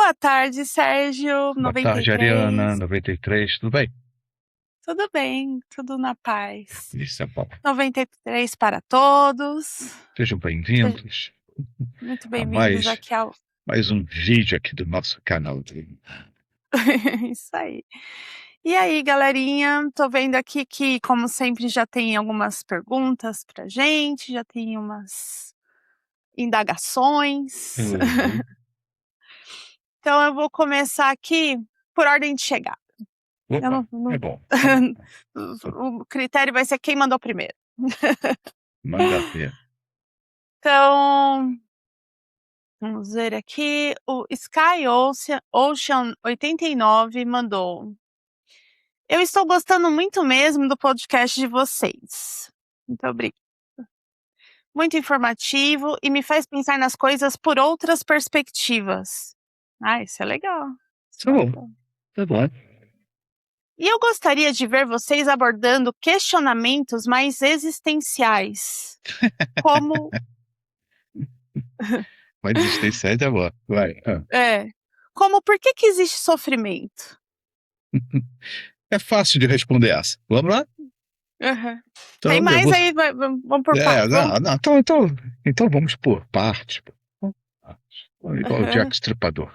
Boa tarde, Sérgio. Boa tarde, Ariana, 93. 93, tudo bem? Tudo bem, tudo na paz. Isso é bom. 93 para todos. Sejam bem-vindos Muito a bem-vindos aqui ao. mais um vídeo aqui do nosso canal. Isso aí. E aí, galerinha? Tô vendo aqui que, como sempre, já tem algumas perguntas pra gente, já tem umas indagações. Uhum. Então, eu vou começar aqui por ordem de chegada. Eu Opa, não- é bom. O critério vai ser quem mandou primeiro. Manda ver. Então, vamos ver aqui. O Sky Ocean 89 mandou. Eu estou gostando muito mesmo do podcast de vocês. Muito obrigada. Muito informativo e me faz pensar nas coisas por outras perspectivas. Ah, isso é legal. Isso Tá é bom, legal. tá bom. E eu gostaria de ver vocês abordando questionamentos mais existenciais, como Vai desistir certo, é bom. Vai. como por que existe sofrimento? É fácil de responder essa. Vamos lá? Aham. Tem Então, eu mais vou... aí, vamos por partes. Então vamos por partes. Igual o Aham, Jack Stripador.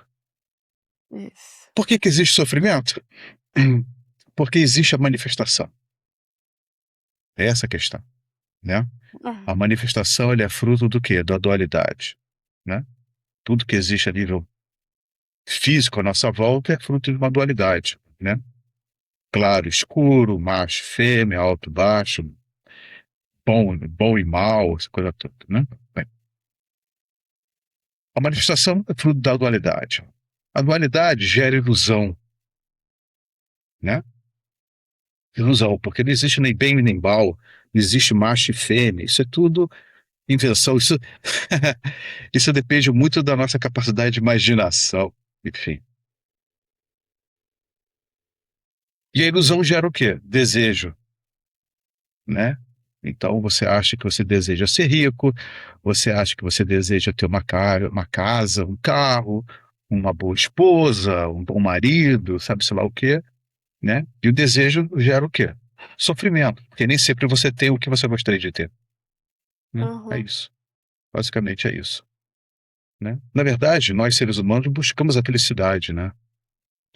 isso. Por que existe sofrimento? Porque existe a manifestação. É essa a questão, né? Aham, A manifestação ele é fruto do quê? Da dualidade, né? Tudo que existe a nível físico à nossa volta é fruto de uma dualidade, né? Claro, escuro, macho, fêmea, alto, baixo, bom e mal, essa coisa toda, né? Bem, a manifestação é fruto da dualidade. A dualidade gera ilusão, né? Ilusão, porque não existe nem bem nem mal, não existe macho e fêmea, isso é tudo invenção, isso, isso depende muito da nossa capacidade de imaginação, enfim. E a ilusão gera o quê? Desejo, né? Então você acha que você deseja ser rico, você acha que você deseja ter uma casa, um carro, uma boa esposa, um bom marido, sabe-se lá o quê, né? E o desejo gera o quê? Sofrimento, porque nem sempre você tem o que você gostaria de ter, né? É uhum, isso. Basicamente é isso, né? Na verdade, nós seres humanos buscamos a felicidade, né?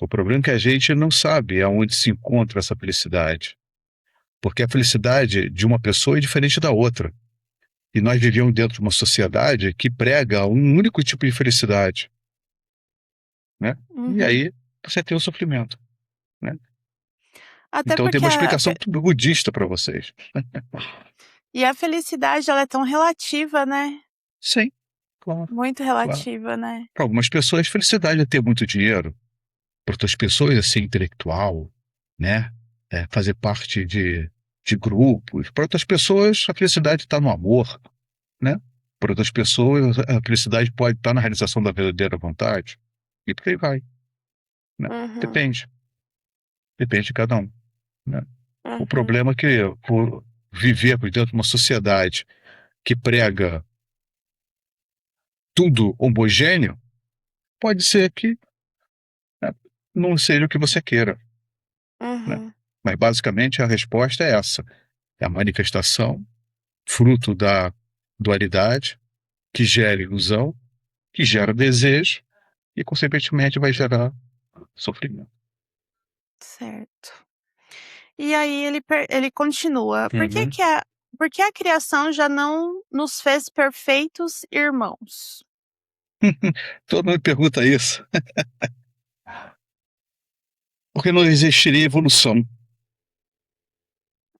O problema é que a gente não sabe aonde se encontra essa felicidade. Porque a felicidade de uma pessoa é diferente da outra. E nós vivíamos dentro de uma sociedade que prega um único tipo de felicidade, né? E uhum. aí você tem o sofrimento, né? Até Então tem porque uma explicação budista para vocês. e a felicidade, ela é tão relativa, né? Sim, claro, Muito claro. relativa, né? Para algumas pessoas, felicidade é ter muito dinheiro. Para outras pessoas, é ser intelectual, né? É fazer parte de grupos. Para outras pessoas, a felicidade está no amor, né? Para outras pessoas, a felicidade pode estar na realização da verdadeira vontade. E por aí vai, né? Uhum, Depende. Depende de cada um, né? O uhum, problema é que, por vivermos dentro de uma sociedade que prega tudo homogêneo, pode ser que, né, não seja o que você queira, né? uhum. Mas basicamente a resposta é essa. É a manifestação, fruto da dualidade, que gera ilusão, que gera desejo e, consequentemente, vai gerar sofrimento. Certo. E aí ele continua. Uhum. Por que a criação já não nos fez perfeitos irmãos? Todo mundo pergunta isso. Porque não existiria evolução.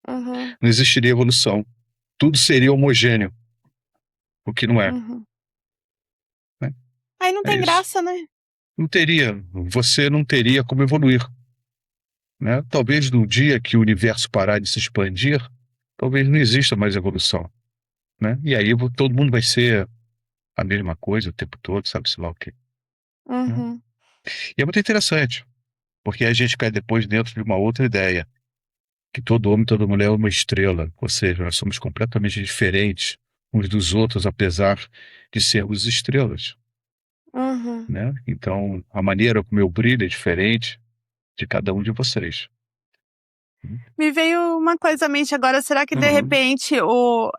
Uhum, Não existiria evolução. Tudo seria homogêneo, o que não é, uhum. né? Aí não É tem isso. graça, né? Não teria, você não teria como evoluir, né? Talvez no dia que o universo parar de se expandir, talvez não exista mais evolução, né? E aí todo mundo vai ser a mesma coisa o tempo todo, sabe-se lá o quê, né? Uhum, E é muito interessante, porque a gente cai depois dentro de uma outra ideia, que todo homem e toda mulher é uma estrela, ou seja, nós somos completamente diferentes uns dos outros, apesar de sermos estrelas, Uhum. né? Então, a maneira como eu brilho é diferente de cada um de vocês. Me veio uma coisa à mente agora, será que de Uhum. repente o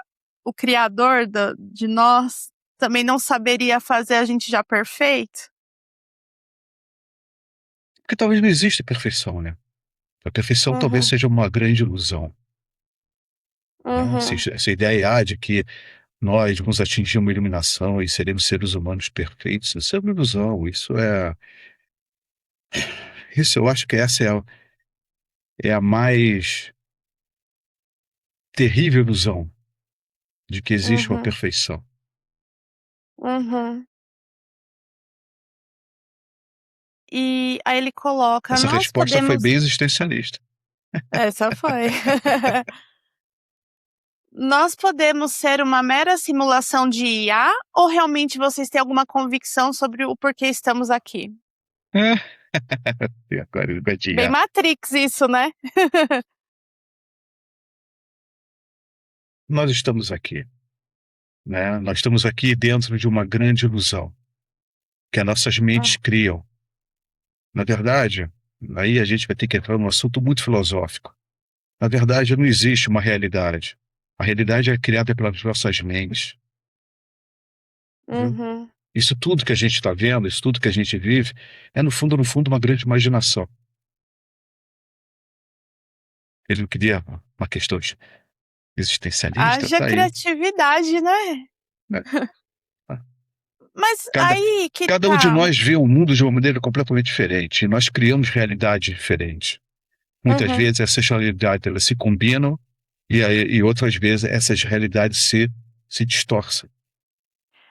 criador de nós também não saberia fazer a gente já perfeito? Porque talvez não exista perfeição, né? A perfeição talvez Uhum, seja uma grande ilusão, né? uhum, Essa ideia de que nós vamos atingir uma iluminação e seremos seres humanos perfeitos, isso é uma ilusão, isso eu acho que essa é a mais terrível ilusão de que existe uma uhum, perfeição. uhum. E aí ele coloca: Essa "Nós resposta foi podemos". bem existencialista. Essa foi. "Nós podemos ser uma mera simulação de IA ou realmente vocês têm alguma convicção sobre o porquê estamos aqui?". E agora ele vai Bem adiar. Matrix isso, né? Nós estamos aqui, né? Nós estamos aqui dentro de uma grande ilusão que as nossas mentes Hum, criam. Na verdade, aí a gente vai ter que entrar num assunto muito filosófico. Na verdade, não existe uma realidade. A realidade é criada pelas nossas mentes. Viu? uhum. Isso tudo que a gente está vendo, isso tudo que a gente vive, é no fundo, uma grande imaginação. Ele não queria uma questão existencialista, Haja tá aí, criatividade, né? né? Mas Cada, aí que cada um de tá. nós vê o mundo de uma maneira completamente diferente. E nós criamos realidades diferentes. Muitas Uhum. vezes essas realidades elas se combinam e outras vezes essas realidades se distorcem.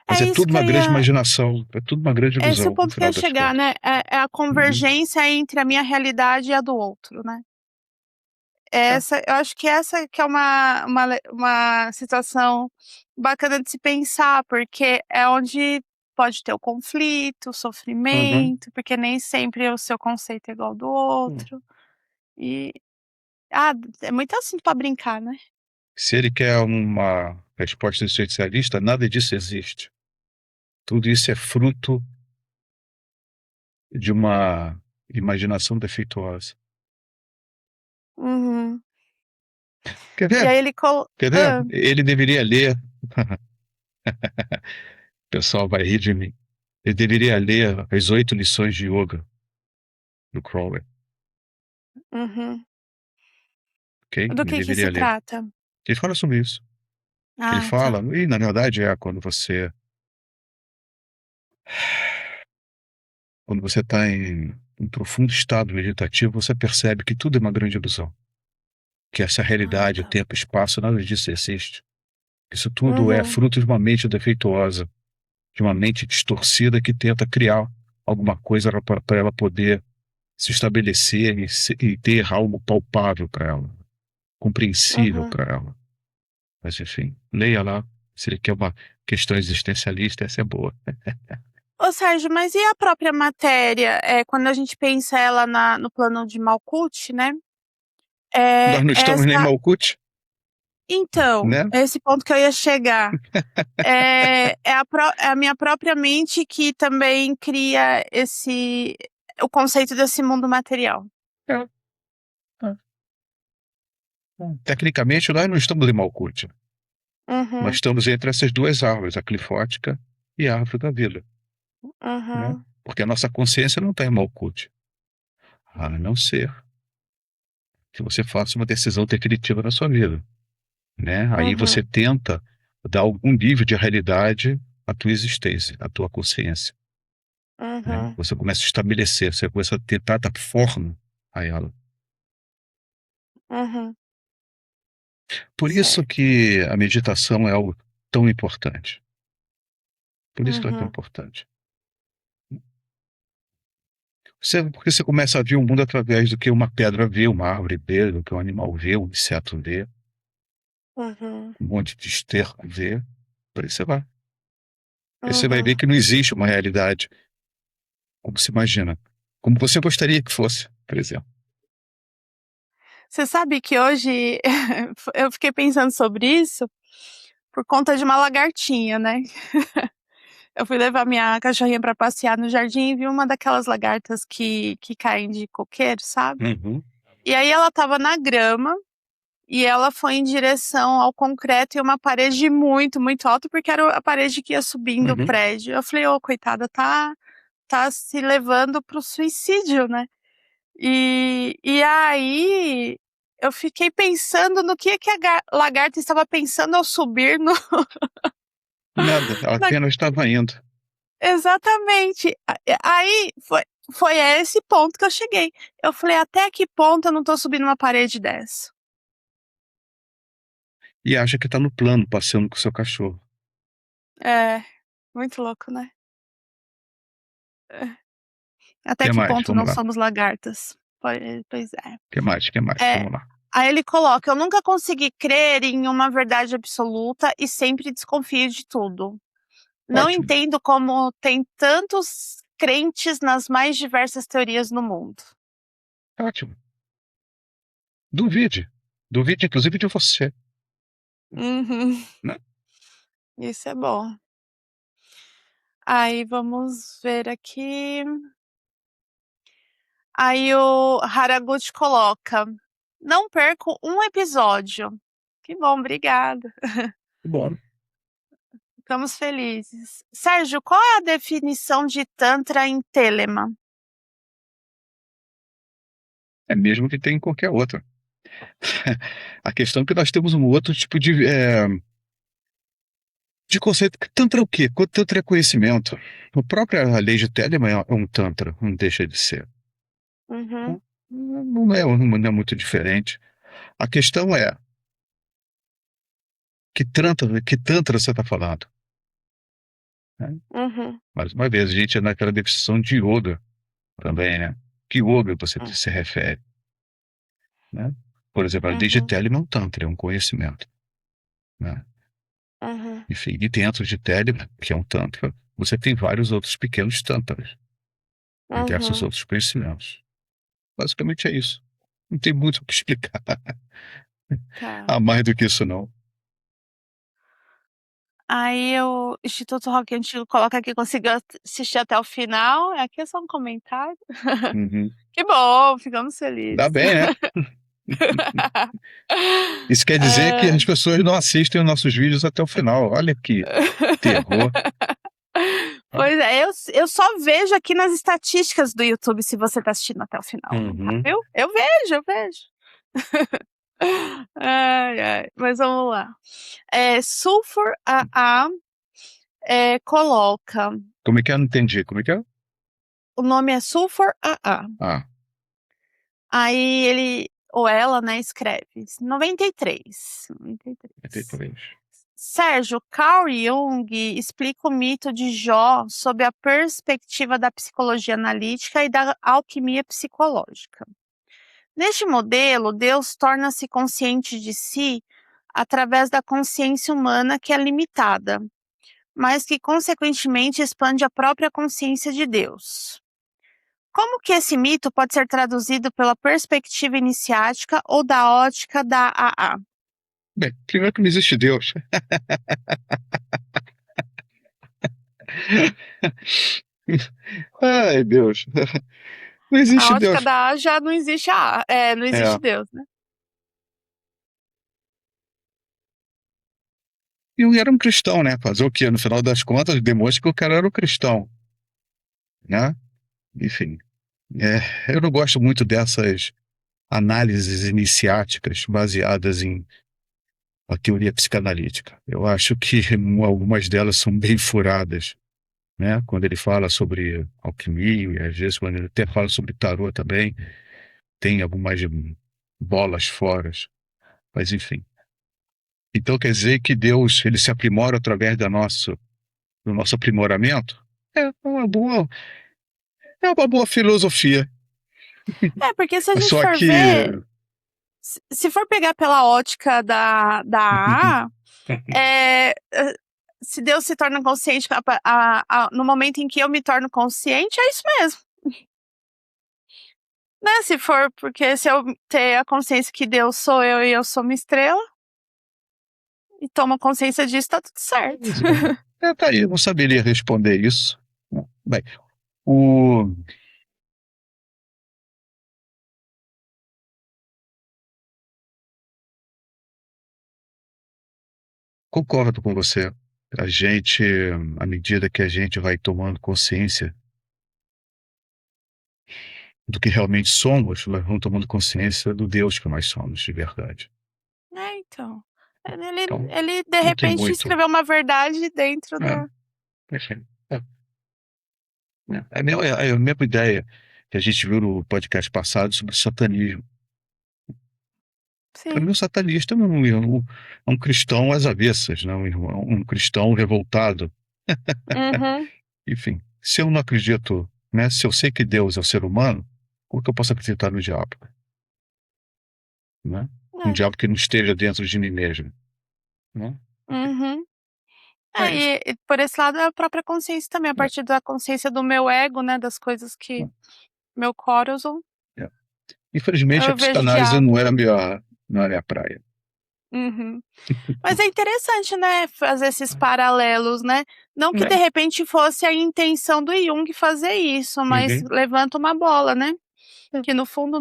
Mas É é isso tudo que uma eu grande ia. imaginação, é tudo uma grande Esse é o ilusão, no ponto que eu final ia das chegar, contas. né? É a Uhum. convergência entre a minha realidade e a do outro, né? É. Eu acho que essa que é uma situação bacana de se pensar, porque é onde pode ter o conflito, o Uhum. sofrimento, porque nem sempre o seu conceito é igual ao do Hum. outro. E, ah, é muito assunto para brincar, né? Se ele quer uma resposta existencialista, nada disso existe. Tudo isso é fruto de uma imaginação defeituosa. Uhum. Quer E ver? aí ele colo Quer ver? hã. Ele deveria ler. O pessoal vai rir de mim. Ele deveria ler as 8 lições de yoga do Crowley, Uhum. ok? Do Ele que se deveria ler. trata? Ele fala sobre isso. Ele Ah, fala, tá. e na verdade é quando você está em um profundo estado meditativo, você percebe que tudo é uma grande ilusão. Que essa Ah, realidade, o tá. tempo, o espaço, nada disso existe. Isso tudo é Uhum, fruto de uma mente defeituosa, de uma mente distorcida que tenta criar alguma coisa para ela poder se estabelecer e ter algo palpável para ela, compreensível uhum. para ela. Mas enfim, leia lá. Se ele quer uma questão existencialista, essa é boa. Ô Sérgio, mas e a própria matéria? Quando a gente pensa ela no plano de Malkuth, né, Nós não estamos nem essa Malkuth, então, né? é esse ponto que eu ia chegar. É a minha própria mente que também cria o conceito desse mundo material. É, é. Tecnicamente, nós não estamos em Malkuth. Nós Uhum, estamos entre essas duas árvores, a clifótica e a árvore da vida, né? uhum, Porque a nossa consciência não está em Malkuth, a não ser que você faça uma decisão definitiva na sua vida, né? Aí você uhum, tenta dar algum nível de realidade à tua existência, à tua consciência, né? uhum. Você começa a estabelecer, você começa a tentar dar forma a ela. Uhum, Por isso certo. que a meditação é algo tão importante. Por isso que ela é tão Uhum, importante. Porque você começa a ver o mundo através do que uma pedra vê, uma árvore vê, do que um animal vê, um inseto vê, uhum, um monte de esterco vê. Por aí você vai. Aí você vai ver uhum. que não existe uma realidade como se imagina. Como você gostaria que fosse, por exemplo. Você sabe que hoje eu fiquei pensando sobre isso por conta de uma lagartinha, né. Eu fui levar minha cachorrinha pra passear no jardim e vi uma daquelas lagartas que caem de coqueiro, sabe? Uhum. E aí ela tava na grama e ela foi em direção ao concreto e uma parede muito, muito alta, porque era a parede que ia subindo o Uhum. prédio. Eu falei, ô, coitada, tá se levando pro suicídio, né? E aí eu fiquei pensando no que a lagarta estava pensando ao subir no. Nada, ela na- apenas estava indo. Exatamente. Aí foi a esse ponto que eu cheguei. Eu falei, até que ponto eu não tô subindo uma parede dessa? E acha que está no plano, passeando com o seu cachorro. É, muito louco, né? É. Até Que que mais? ponto Vamos não lá. somos lagartas? Pois é. Que mais? Que mais? É, Vamos lá. aí ele coloca: eu nunca consegui crer em uma verdade absoluta e sempre desconfio de tudo. Não Ótimo, entendo como tem tantos crentes nas mais diversas teorias no mundo. ótimo. Duvide. Duvide, inclusive, de você, Uhum, né? isso é bom. Aí vamos ver aqui. Aí o Haraguchi coloca: não perco um episódio. Que bom, obrigada. Bom, Ficamos felizes. Sérgio, qual é a definição de Tantra em Telemann? é mesmo que tem em qualquer outra. A questão é que nós temos um outro tipo de conceito. Tantra é o quê? Tantra é conhecimento. A própria lei de Telemann é um tantra, não deixa de ser. Uhum, Não é muito diferente. A questão é, que tantra você está falando? Né? uhum, Mais uma vez, a gente é naquela definição de yoga também, né? Que yoga você hum, se refere, né? Por exemplo, a lei de uhum, Telemann é um tantra, é um conhecimento, né? uhum, Enfim, e dentro de Telemann, que é um tantra, você tem vários outros pequenos tantras, diversos uhum. outros conhecimentos. Basicamente é isso. Não tem muito o que explicar. Tá. A mais do que isso, não. Aí o Instituto Rock Antigo coloca que conseguiu assistir até o final. Aqui é só um comentário. Uhum. Que bom, ficamos Dá felizes. bem, né? Isso quer dizer que É. as pessoas não assistem os nossos vídeos até o final. Olha que terror. Pois é, eu só vejo aqui nas estatísticas do YouTube se você tá assistindo até o final, tá, Uhum. viu? Eu vejo, eu vejo. Ai, ai, mas vamos lá. Sulfur AA coloca. Como é que é? Não entendi. Como é que é? O nome é Sulfur AA. Ah, Aí ele, ou ela, né, escreve 93. 93. 83. Sérgio, Carl Jung explica o mito de Jó sob a perspectiva da psicologia analítica e da alquimia psicológica. Neste modelo, Deus torna-se consciente de si através da consciência humana que é limitada, mas que consequentemente expande a própria consciência de Deus. Como que esse mito pode ser traduzido pela perspectiva iniciática ou da ótica da AA? Bem, primeiro que não existe Deus. Ai, Deus. Não A existe ótica Deus. da AA já não existe não existe É. Deus, né? E eu era um cristão, né? Fazer o quê? No final das contas, demonstra que o cara era um cristão, né? Enfim. Eu não gosto muito dessas análises iniciáticas baseadas em a teoria psicanalítica. Eu acho que algumas delas são bem furadas, né? Quando ele fala sobre alquimia, e às vezes quando ele até fala sobre tarô também, tem algumas bolas fora, mas enfim. Então quer dizer que Deus, ele se aprimora através do nosso aprimoramento? É uma boa filosofia. Porque se a gente Só for que ver, se for pegar pela ótica da AA, se Deus se torna consciente no momento em que eu me torno consciente, é isso mesmo. Né? Se for, porque se eu ter a consciência que Deus sou eu e eu sou uma estrela, e tomo consciência disso, tá tudo certo. Tá aí, eu não saberia responder isso. Bem, o... concordo com você. A gente, à medida que a gente vai tomando consciência do que realmente somos, nós vamos tomando consciência do Deus que nós somos, de verdade. É, então. Então, Ele de não tem repente muito. escreveu uma verdade dentro É, da. perfeito. É a mesma ideia que a gente viu no podcast passado sobre satanismo. Para mim, Sim. o satanista é um cristão às avessas, né? Um cristão revoltado. Uhum. Enfim, se eu não acredito, né? Se eu sei que Deus é o ser humano, como que eu posso acreditar no diabo, né? Um É. diabo que não esteja dentro de mim mesmo, né? Uhum. É É, isso. e por esse lado é a própria consciência também, a É, partir da consciência do meu ego, né, das coisas que meu coração, é. Infelizmente, a eu vejo o psicanálise não diabo. era a minha praia. Uhum. Mas é interessante, né, fazer esses paralelos, né. Não que de Né? repente fosse a intenção do Jung fazer isso, mas Uhum. levanta uma bola, né, É, que no fundo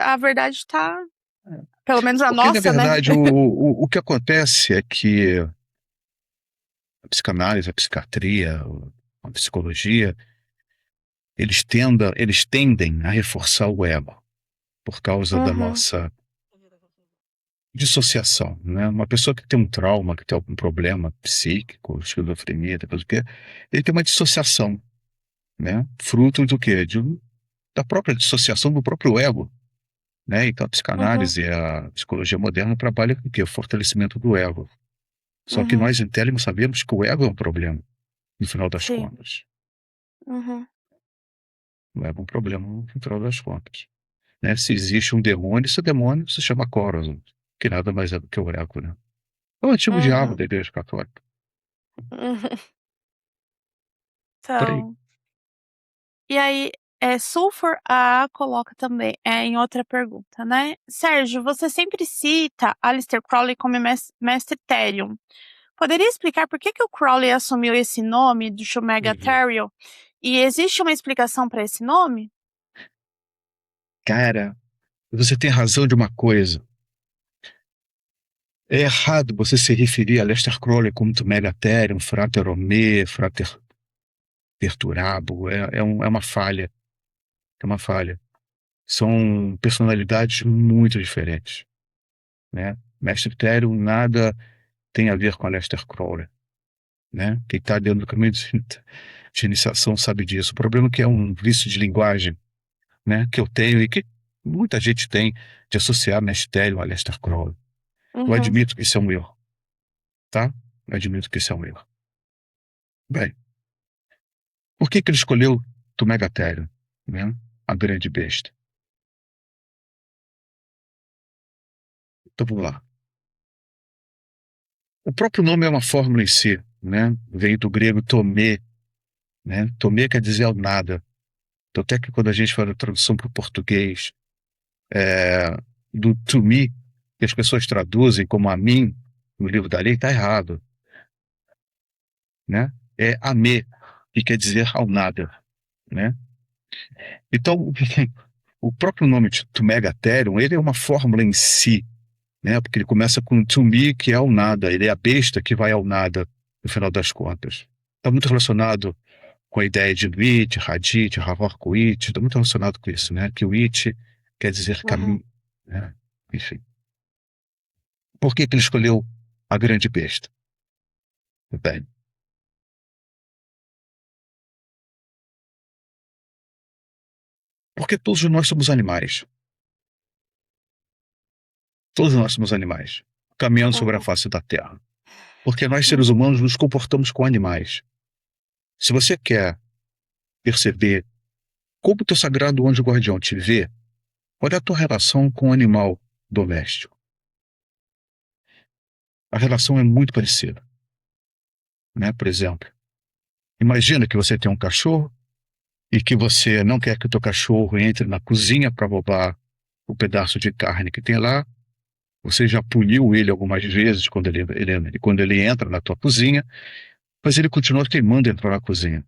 a verdade tá é. pelo menos a Porque, na nossa, né. verdade, o que acontece é que a psicanálise, a psiquiatria, a psicologia, eles tendem a reforçar o ego por causa da Uhum, nossa dissociação, né? Uma pessoa que tem um trauma, que tem algum problema psíquico, esquizofrenia, depois o quê, ele tem uma dissociação, né? Fruto do quê? Da própria dissociação do próprio ego, né? Então a uhum, psicanálise, a psicologia moderna trabalha com o quê? O fortalecimento do ego. Só que uhum. nós, intérrimos, sabemos que o ego é um problema, no final das Sim. contas. Uhum, O ego é um problema, no final das contas. Né? Se existe um demônio, esse demônio se chama Corazon, que nada mais é do que o ego, né? É o antigo diabo uhum, da Igreja Católica. uhum. Por aí. Então, e aí, Sulfur A coloca também, em outra pergunta, né: "Sérgio, você sempre cita Aleister Crowley como mestre Therion. Poderia explicar por que que o Crowley assumiu esse nome do Omega Uhum. Therion? E existe uma explicação para esse nome?" Cara, você tem razão de uma coisa. É errado você se referir a Lester Crowley como Megatherium, Frater Romé, Frater Perturabo. É uma falha. É uma falha. São personalidades muito diferentes, né? Mestre Therium nada tem a ver com a Lester Crowley, né? Quem está dentro do caminho de iniciação sabe disso. O problema é que é um vício de linguagem, né? Que eu tenho e que muita gente tem de associar Mestre Therium a Lester Crowley. Eu Uhum, admito que isso é um erro, tá? Eu admito que isso é um erro. Bem, por que que ele escolheu do Megatherium, né? A grande besta. Então vamos lá. O próprio nome é uma fórmula em si, né? Vem do grego tomé, né? Tomé quer dizer ao nada. Então até que quando a gente faz a tradução para o português, é, do to me, que as pessoas traduzem como a mim, no livro da lei, está errado, né? É amé, que quer dizer ao nada, né? Então, o próprio nome de Megatherium, ele é uma fórmula em si, né? Porque ele começa com to me, que é ao nada, ele é a besta que vai ao nada, no final das contas. Está muito relacionado com a ideia de Witch, Hadith, Havorkuit, está muito relacionado com isso, né? Que o It quer dizer uhum. caminho, né? Enfim. Por que que ele escolheu a grande besta? Bem, porque todos nós somos animais. Todos nós somos animais, caminhando sobre a Uhum, face da Terra. Porque nós, seres uhum, humanos, nos comportamos com animais. Se você quer perceber como o teu sagrado anjo guardião te vê, olha a tua relação com o animal doméstico. A relação é muito parecida, né? Por exemplo, imagina que você tem um cachorro e que você não quer que o teu cachorro entre na cozinha para roubar o pedaço de carne que tem lá. Você já puniu ele algumas vezes quando ele entra na tua cozinha. mas ele continua queimando entrar na cozinha.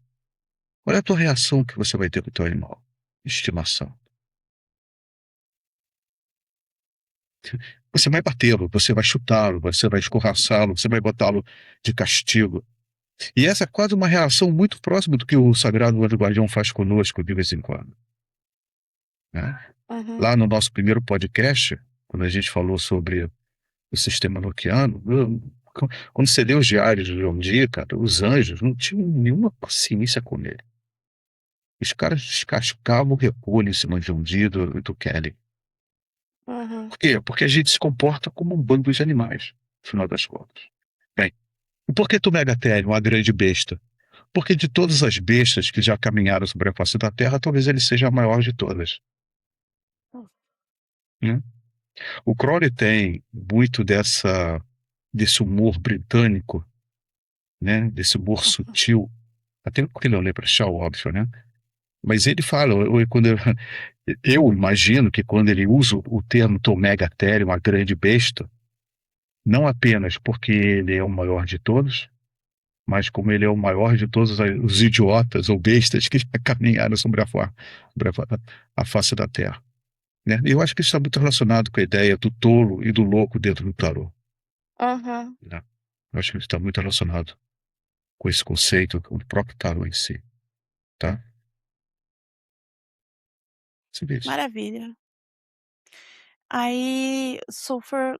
Qual é a tua reação que você vai ter com o teu animal de estimação? Você vai batê-lo, você vai chutá-lo, você vai escorraçá-lo, você vai botá-lo de castigo. E essa é quase uma reação muito próxima do que o Sagrado Anjo Guardião faz conosco de vez em quando, né? Uhum. Lá no nosso primeiro podcast, quando a gente falou sobre o sistema Nokiano, quando você lê os diários de John Dee, cara, os anjos não tinham nenhuma paciência com ele. Os caras descascavam o repolho em cima de John Dee do Kelly. Uhum. Por quê? Porque a gente se comporta como um bando de animais, no final das contas. Bem, e por que tu Megatherium, uma grande besta? Porque de todas as bestas que já caminharam sobre a face da Terra, talvez ele seja a maior de todas, né? O Crowley tem muito desse humor britânico, né? Desse humor sutil, até porque ele é um leprechaun, óbvio, né? Mas ele fala, eu imagino que quando ele usa o termo Tom Megatherium, uma grande besta, não apenas porque ele é o maior de todos, mas como ele é o maior de todos os idiotas ou bestas que já caminharam sobre a face da Terra, né? E eu acho que isso está muito relacionado com a ideia do tolo e do louco dentro do tarô, Uhum. né? Eu acho que isso está muito relacionado com esse conceito, com o próprio tarô em si, tá? Você vê isso. Maravilha. Aí, Sulfur,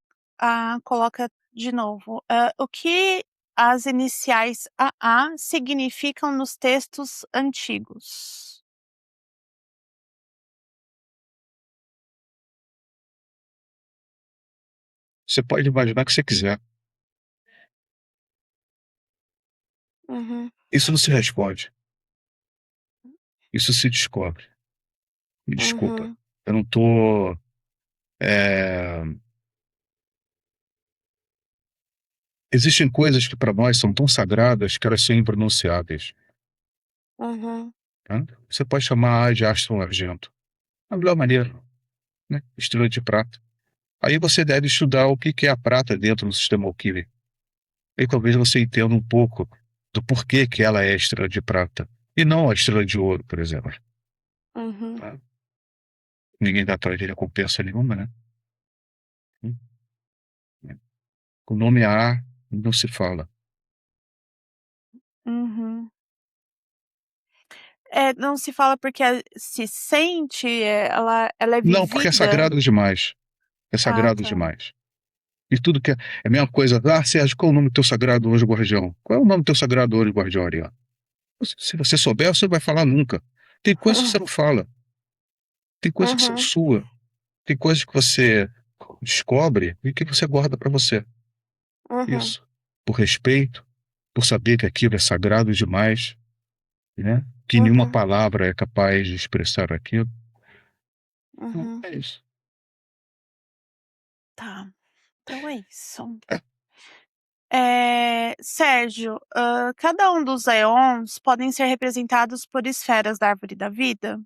coloca de novo, o que as iniciais AA significam nos textos antigos? Você pode imaginar o que você quiser. Uhum. Isso não se responde. Isso se descobre. Me desculpa. Uhum. Eu não tô. é, Existem coisas que para nós são tão sagradas que elas são impronunciáveis, Uhum. tá? Você pode chamar de astro argento. A melhor maneira, né? Estrela de prata. Aí você deve estudar o que que é a prata dentro do sistema alquímico. Aí talvez você entenda um pouco do porquê que ela é a estrela de prata e não a estrela de ouro, por exemplo. Uhum. Tá? Ninguém dá atrás de recompensa nenhuma, né? Hum, O nome A não se fala. Uhum. Não se fala porque se sente, ela é Não, porque é vivida? sagrado demais. É Ah, sagrado tá. demais. E tudo que é a mesma coisa. Ah, Sérgio, qual é o nome do teu sagrado anjo guardião? Qual é o nome do teu sagrado anjo guardião, Ariano? Se você souber, você não vai falar nunca. Tem coisas que você não fala. Tem coisas que são Uhum. suas. Tem coisas que você descobre e que você guarda para você. Uhum. Isso. Por respeito, por saber que aquilo é sagrado demais, né? Que nenhuma Uhum. palavra é capaz de expressar aquilo. Uhum. É isso. Tá, então é isso. É. Sérgio, cada um dos éons podem ser representados por esferas da árvore da vida?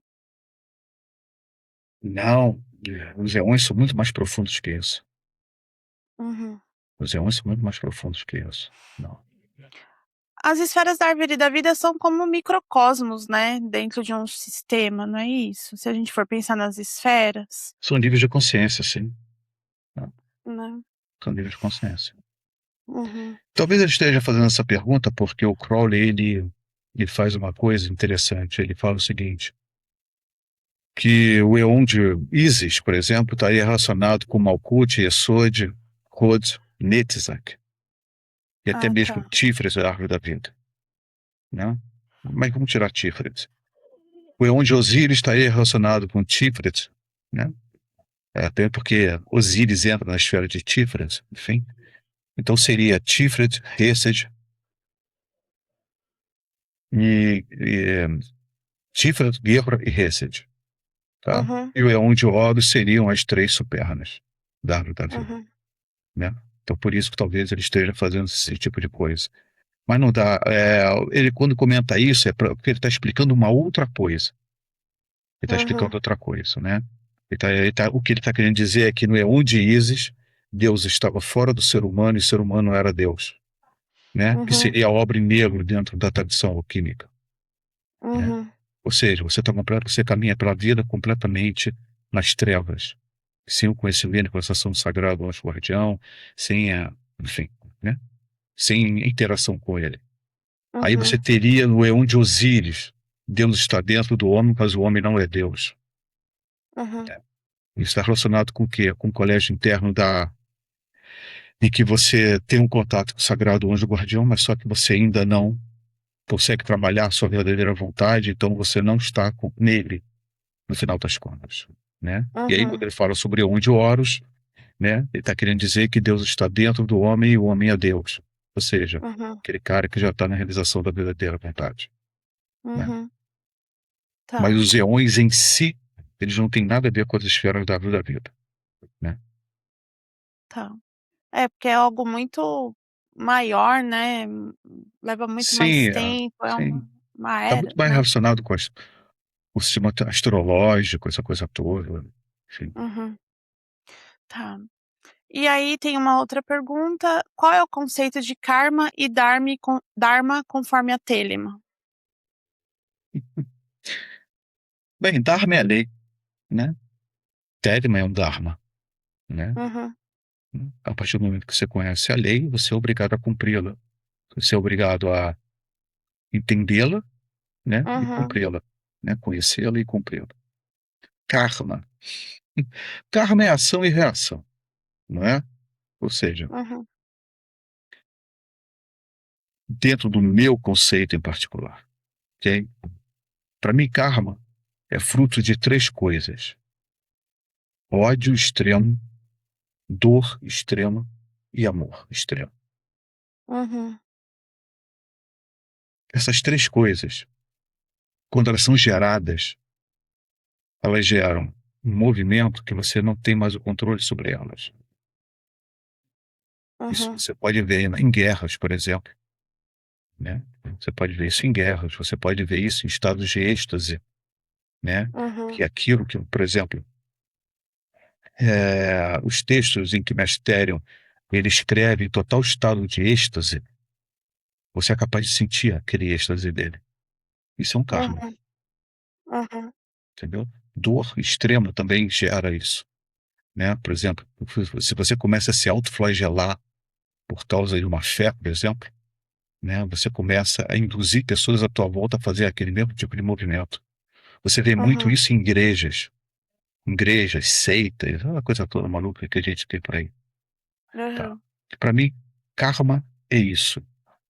Não, os eões são muito mais profundos que isso. Uhum. Os eões são muito mais profundos que isso. Não. As esferas da árvore da vida são como microcosmos, né, dentro de um sistema, não é isso? Se a gente for pensar nas esferas, São níveis de consciência, sim. Né? né? São níveis de consciência. Uhum. Talvez ele esteja fazendo essa pergunta porque o Crowley, ele faz uma coisa interessante. Ele fala o seguinte, que o Eon de Isis, por exemplo, estaria relacionado com Malkuth, Yesod, Hod, Netzach, e até Ah, tá. mesmo Tiferet, a árvore da vida, né? Mas vamos tirar Tiferet. O Eon de Osíris estaria relacionado com Tiferet, né? Até porque Osíris entra na esfera de Tiferet, enfim. Então seria Tiferet, Hesed e Tiferet, Gebra e Hesed, tá? Uhum. E o Eon de Horus seriam as três supernas da árvore da vida, Uhum. né? Então por isso que talvez ele esteja fazendo esse tipo de coisa. Mas não dá. Ele quando comenta isso é porque ele está explicando uma outra coisa. Ele está Uhum. explicando outra coisa, né? O que ele está querendo dizer é que no Eon de Isis, Deus estava fora do ser humano e o ser humano era Deus. né? Que Uhum. seria a obra em negro dentro da tradição alquímica, né? Uhum. Ou seja, você caminha pela vida completamente nas trevas, sem o conhecimento, com a sensação do sagrado anjo guardião, sem enfim, né? Sem interação com ele. Aí você Uhum. teria no Eon de Osíris, Deus está dentro do homem, mas o homem não é Deus. Uhum. Isso está relacionado com o quê? Com o colégio interno em que você tem um contato com o sagrado anjo guardião, mas só que você ainda não consegue trabalhar a sua verdadeira vontade, então você não está nele, no final das contas, né? E aí, quando Uhum. ele fala sobre onde Horus, né? Ele está querendo dizer que Deus está dentro do homem e o homem é Deus. Ou seja, Uhum. aquele cara que já está na realização da verdadeira vontade, né? Uhum. Mas Tá. os eões em si, eles não têm nada a ver com as esferas da vida, né? Tá. É, porque é algo muito maior, né, leva muito mais Sim, tempo, é sim. uma Está era, muito mais né. relacionado com o sistema astrológico, essa coisa toda. Enfim. Uhum. Tá. E aí tem uma outra pergunta, qual é o conceito de karma e dharma conforme a Telema? Bem, Dharma é a lei, né? Telema é um Dharma, né? Uhum. A partir do momento que você conhece a lei, você é obrigado a cumpri-la. Você é obrigado a entendê-la, né? E Uhum. cumpri-la, né? Conhecê-la e cumpri-la. Karma. Karma é ação e reação, não é? Ou seja, Uhum. dentro do meu conceito em particular, ok? Para mim, karma é fruto de três coisas: ódio extremo, dor extrema e amor extremo. Uhum. Essas três coisas, quando elas são geradas, elas geram um movimento que você não tem mais o controle sobre elas. Isso Uhum. você pode ver em guerras, por exemplo, né? Você pode ver isso em guerras, você pode ver isso em estados de êxtase, né? Que Uhum. é aquilo que, por exemplo, os textos em que Mestério ele escreve em total estado de êxtase, você é capaz de sentir aquele êxtase dele. Isso é um karma, Uhum. Uhum. entendeu? Dor extrema também gera isso, né? Por exemplo, se você começa a se autoflagelar por causa de uma fé, por exemplo, né? Você começa a induzir pessoas à tua volta a fazer aquele mesmo tipo de movimento. Você vê muito Uhum. isso em igrejas, seitas, uma coisa toda maluca que a gente tem por aí, tá? Aham. Para mim, karma é isso,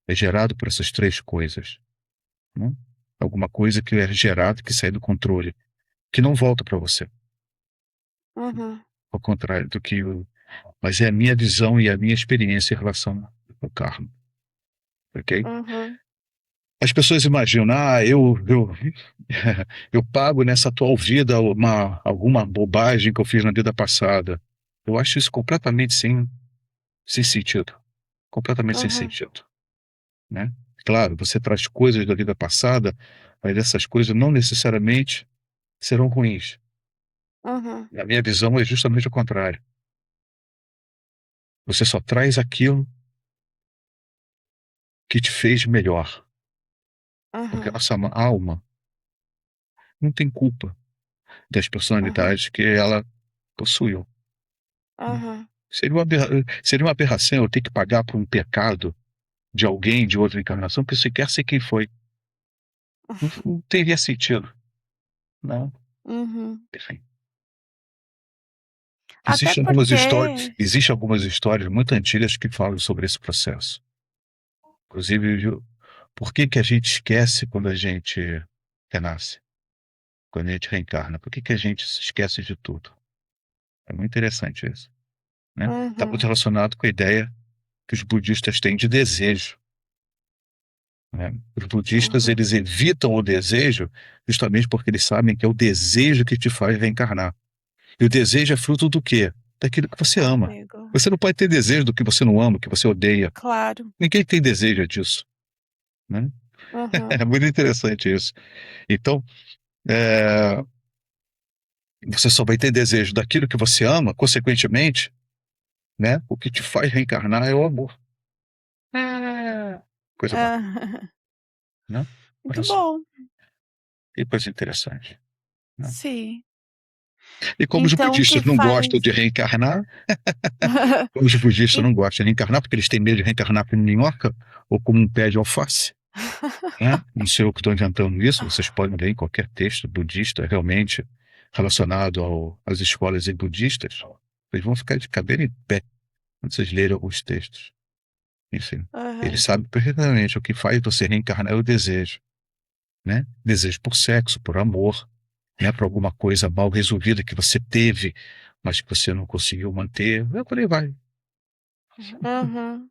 é gerado por essas três coisas, né? Alguma coisa que é gerada, que sai do controle, que não volta para você, Uhum. ao contrário do que mas é a minha visão e a minha experiência em relação ao karma, ok? Uhum. As pessoas imaginam, eu pago nessa atual vida alguma bobagem que eu fiz na vida passada. Eu acho isso completamente sem sentido. Completamente sem Uhum. sentido, né? Claro, você traz coisas da vida passada, mas essas coisas não necessariamente serão ruins. Uhum. A minha visão é justamente o contrário. Você só traz aquilo que te fez melhor, porque a Uhum. nossa alma não tem culpa das Uhum. personalidades que ela possuiu, né? Uhum. Seria uma aberração eu ter que pagar por um pecado de alguém de outra encarnação que sequer sei quem foi. Não teria sentido, não. Uhum. Enfim, Até porque existem algumas histórias muito antigas que falam sobre esse processo. Inclusive, por que que a gente esquece quando a gente renasce, quando a gente reencarna? Por que que a gente se esquece de tudo? É muito interessante isso, né? Está muito uhum. relacionado com a ideia que os budistas têm de desejo, né? Os budistas, Uhum. eles evitam o desejo justamente porque eles sabem que é o desejo que te faz reencarnar. E o desejo é fruto do quê? Daquilo que você ama. Apego. Você não pode ter desejo do que você não ama, que você odeia. Claro. Ninguém tem desejo disso, né? Uhum. É muito interessante isso. Então, é, você só vai ter desejo daquilo que você ama, consequentemente, né? O que te faz reencarnar é o amor. Coisa bacana, Hã. né. Olha Muito só, bom. que coisa interessante, né. Sim. E como os Então o que budistas não gostam faz de reencarnar, como os budistas e não gostam de reencarnar, porque eles têm medo de reencarnar como minhoca ou como um pé de alface, né. Não sei eu que estou inventando isso, vocês podem ler em qualquer texto budista realmente relacionado às escolas zen budistas, vocês vão ficar de cabelo em pé quando vocês lerem alguns textos. Enfim, eles Aham. sabem perfeitamente o que faz você reencarnar é o desejo, né. Desejo por sexo, por amor, né, por alguma coisa mal resolvida que você teve, mas que você não conseguiu manter, por aí vai. Uhum.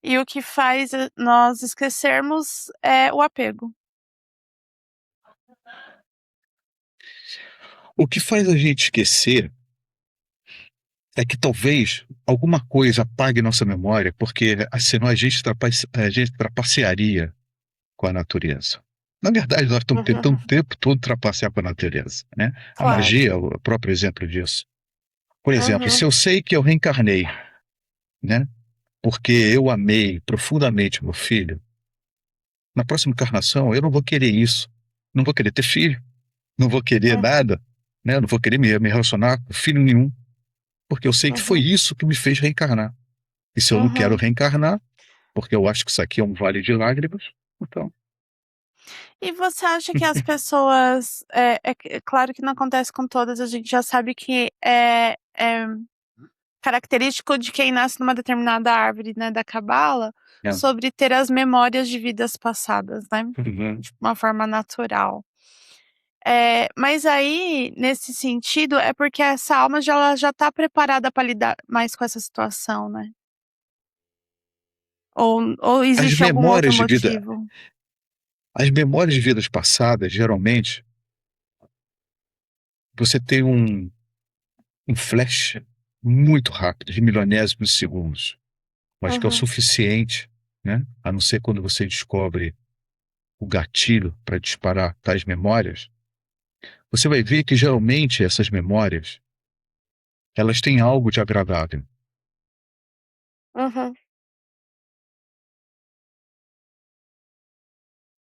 E o que faz, nós esquecermos é o apego. O que faz a gente esquecer é que talvez alguma coisa apague nossa memória, porque senão a gente trapacearia com a natureza. Na verdade, nós estamos tentando o Uhum. tempo todo trapacear com a natureza, né. A Claro. magia é o próprio exemplo disso. Por exemplo, se Uhum. eu sei que eu reencarnei, né, porque eu amei profundamente meu filho, na próxima encarnação eu não vou querer isso, não vou querer ter filho, não vou querer Uhum. nada, né, não vou querer me relacionar com filho nenhum, porque eu sei que foi Uhum. isso que me fez reencarnar. E se eu não quero Uhum. reencarnar, porque eu acho que isso aqui é um vale de lágrimas, então E você acha que as pessoas, é claro que não acontece com todas, a gente já sabe que é característico de quem nasce numa determinada árvore, né, da cabala, é. sobre ter as memórias de vidas passadas, né, Uhum. de uma forma natural. Mas aí, nesse sentido, é porque essa alma ela já tá preparada para lidar mais com essa situação, né? Ou As existe algum outro memórias de vida motivo? as memórias de vidas passadas, geralmente, você tem um flash muito rápido, de milionésimos de segundos, mas que é o Uhum, suficiente, né, a não ser quando você descobre o gatilho para disparar tais memórias, você vai ver que geralmente essas memórias, elas têm algo de agradável. uhum,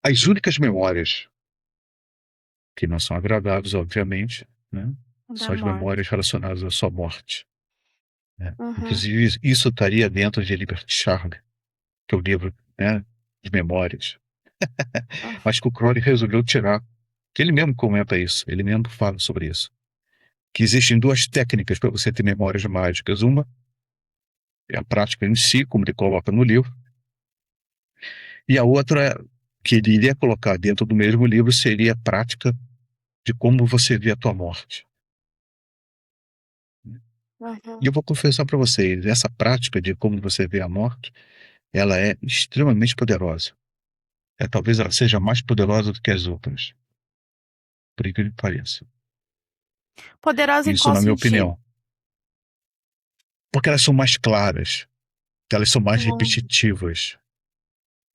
As únicas memórias que não são agradáveis, obviamente, né, da são as memórias morte. relacionadas à sua morte, né. Uhum, Inclusive isso estaria dentro de Liberty Charme, que é o livro, né, de memórias, hum, mas que o Crowley resolveu tirar, que ele mesmo comenta isso, ele mesmo fala sobre isso, que existem 2 técnicas para você ter memórias mágicas, uma é a prática em si, como ele coloca no livro, e a outra, que ele iria colocar dentro do mesmo livro, seria a prática de como você vê a tua morte. E uhum. eu vou confessar para vocês, essa prática de como você vê a morte, ela é extremamente poderosa. Talvez ela seja mais poderosa do que as outras, por incrível que pareça. Poderosa em Isso qual na minha sentido? opinião. Porque elas são mais claras, elas são mais Hum, repetitivas,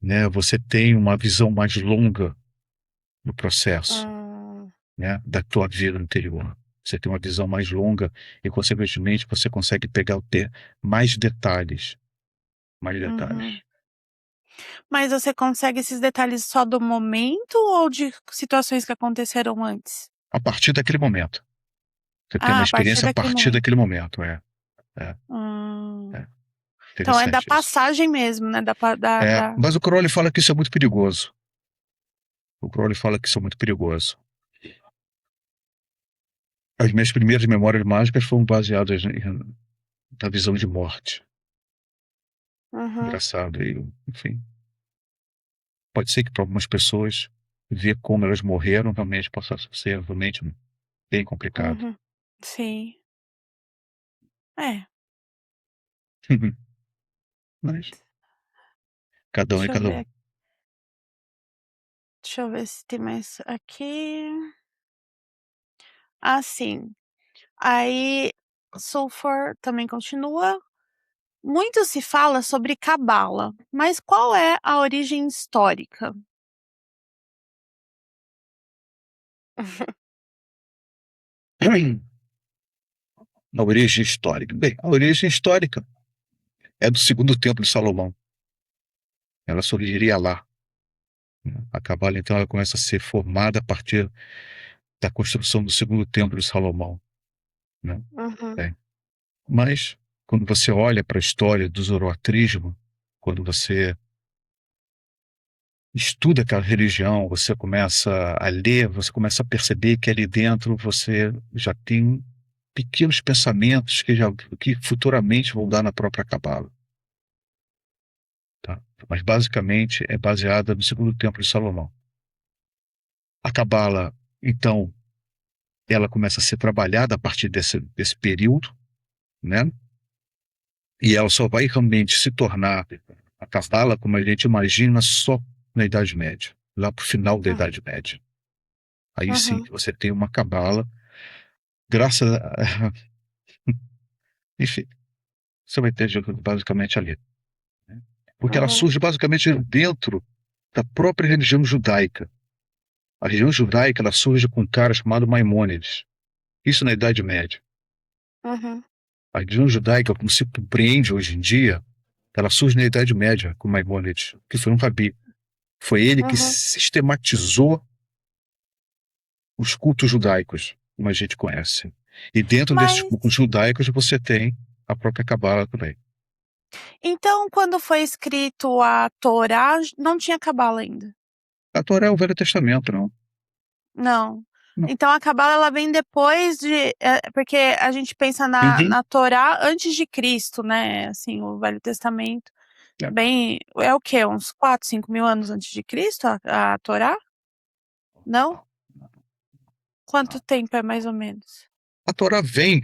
né? Você tem uma visão mais longa do processo, hum, né, da tua vida anterior. Você tem uma visão mais longa e, consequentemente, você consegue pegar o ter mais detalhes, mais uhum. detalhes. Mas você consegue esses detalhes só do momento ou de situações que aconteceram antes? A partir daquele momento. Você tem uma Ah, a partir experiência a daquele partir momento. daquele momento, é, Hum. é. Então é da Interessante isso. passagem mesmo, né, da pa da Mas o Crowley fala que isso é muito perigoso. O Crowley fala que isso é muito perigoso. As minhas primeiras memórias mágicas foram baseadas na visão de morte. uhum, Engraçado. Enfim, pode ser que para algumas pessoas ver como elas morreram realmente possa ser realmente bem complicado. uhum. Sim. É, Mas cada um é deixa eu cada ver um. aqui, deixa eu ver se tem mais aqui. Ah, sim. Aí, Sulfur também continua. Muito se fala sobre cabala, mas qual é a origem histórica? A origem histórica. Bem, a origem histórica é do segundo templo de Salomão. Ela surgiria lá, né? A Cabala, então, ela começa a ser formada a partir da construção do segundo templo de Salomão, né? Uhum. É. Mas, quando você olha para a história do zoroatrismo, quando você estuda aquela religião, você começa a ler, você começa a perceber que ali dentro você já tem pequenos pensamentos que futuramente vão dar na própria Cabala, tá? Mas basicamente é baseada no segundo templo de Salomão. A Cabala, então, ela começa a ser trabalhada a partir desse período, né? E ela só vai realmente se tornar a Cabala como a gente imagina só na Idade Média, lá para o final da Uhum. Idade Média. Aí sim Uhum. que você tem uma Cabala, graças a... Enfim, você vai ter basicamente ali, né? Porque ela Uhum. surge basicamente dentro da própria religião judaica. A religião judaica, ela surge com um cara chamado Maimônides. Isso na Idade Média. Uhum. A religião judaica, como se compreende hoje em dia, ela surge na Idade Média com Maimônides, que foi um rabi. Foi ele que Uhum. sistematizou os cultos judaicos, como a gente conhece. E dentro desses Mas, cultos judaicos você tem a própria Cabala também. então, quando foi escrito a Torá, não tinha cabala ainda? A Torá é o Velho Testamento, não? Não. Não. Então a cabala ela vem depois de, porque a gente pensa Uhum. na Torá antes de Cristo, né? Assim, o Velho Testamento, É. bem, é o quê? Uns 4, 5 mil anos antes de Cristo, a Torá? Não? Quanto tempo é mais ou menos? A Torá vem,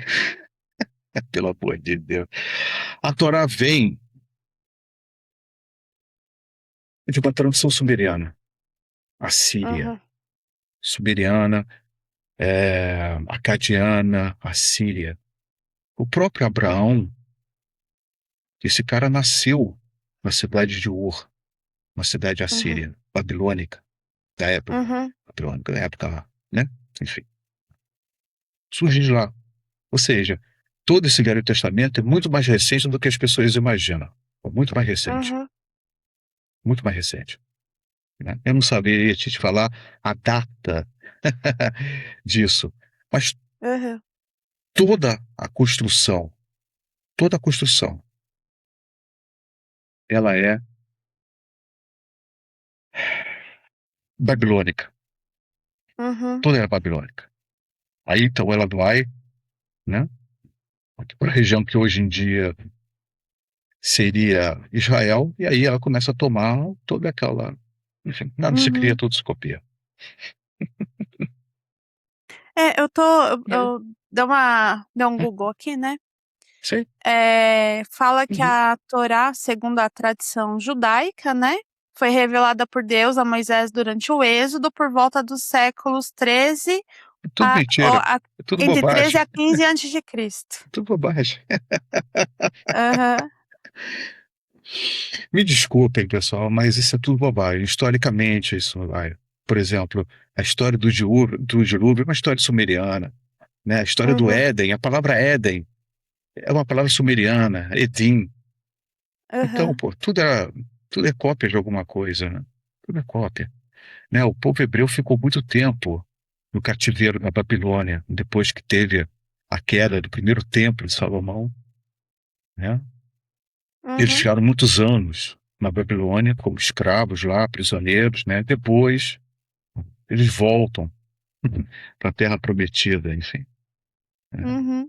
pelo amor de Deus, a Torá vem de uma tradução sumeriana, assíria, Uhum. sumeriana, acadiana, assíria. O próprio Abraão, esse cara nasceu na cidade de Ur, uma cidade Uhum. assíria, babilônica, da época, Uhum. babilônica, da época lá, né? Enfim, surge de lá. Ou seja, todo esse Velho Testamento é muito mais recente do que as pessoas imaginam. Muito mais recente, Uhum. muito mais recente, né? Eu não saberia te falar a data disso, mas Uhum. toda a construção, toda a construção, ela é babilônica, Uhum. toda ela é babilônica. Aí então ela vai, né, para a região que hoje em dia seria Israel, e aí ela começa a tomar toda aquela, enfim, nada se cria, Uhum. tudo se copia. É, Eu dei um Google aqui, né? sim. Fala que Uhum. a Torá, segundo a tradição judaica, né, foi revelada por Deus a Moisés durante o Êxodo por volta dos séculos 13 É tudo mentira, é tudo entre 13 bobagem, a 15 antes de Cristo. é tudo bobagem. Aham. Me desculpem, pessoal, mas isso é tudo bobagem. Historicamente, isso vai. Por exemplo, a história do dilúvio é uma história sumeriana, né? A história do Uhum. Éden, a palavra Éden é uma palavra sumeriana, Edim. Então, Aham. pô, tudo é cópia de alguma coisa, né? Tudo é cópia, né? O povo hebreu ficou muito tempo no cativeiro na Babilônia, depois que teve a queda do primeiro templo de Salomão, né? Eles Uhum. ficaram muitos anos na Babilônia como escravos lá, prisioneiros, né? Depois eles voltam para a Terra Prometida, enfim. Uhum.